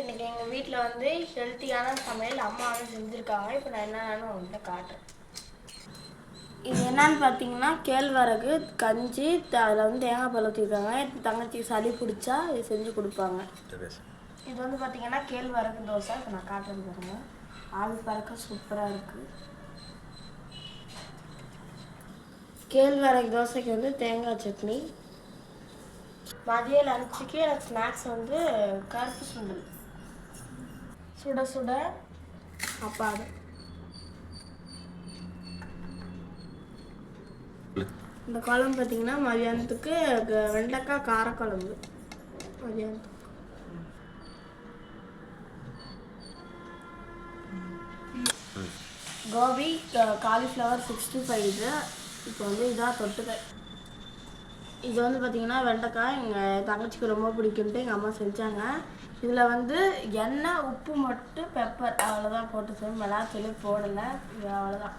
இன்னைக்கு எங்கள் வீட்டில் வந்து ஹெல்த்தியான சமையல் அம்மா வந்து செஞ்சுருக்காங்க. இப்போ நான் என்னென்னு உங்கள்கிட்ட காட்டுறேன். இது என்னன்னு பார்த்தீங்கன்னா கேழ்வரகு கஞ்சி, அதில் வந்து தேங்காய் பால் ஊற்றிருக்காங்க. தங்கச்சி சளி பிடிச்சா இது செஞ்சு கொடுப்பாங்க. இது வந்து பார்த்தீங்கன்னா கேழ்வரகு தோசை. இப்போ நான் காட்டுறது பாருங்க. ஆவி பறக்க சூப்பராக இருக்குது. கேழ்வரகு தோசைக்கு வந்து தேங்காய் சட்னி. மதிய லஞ்சுக்கு எனக்கு ஸ்நாக்ஸ் வந்து கருப்பு சுண்டல், சுட சுட அப்பாடு. இந்த குழம்பு பார்த்தீங்கன்னா மதியானத்துக்கு வெண்டைக்காய் காரக்குழம்பு. மதியானத்துக்கு கோபி காலிஃப்ளவர் 65 இது. இப்போ வந்து இதாக தொட்டுக்க. இது வந்து பார்த்தீங்கன்னா வெண்டைக்காய் எங்கள் தங்கச்சிக்கு ரொம்ப பிடிக்கும்ட்டு எங்கள் அம்மா செஞ்சாங்க. இதில் வந்து எண்ணெய், உப்பு மட்டும், பெப்பர் அவ்வளோதான் போட்டு மிளகாத்தூள் போடலை. இது அவ்வளோதான்.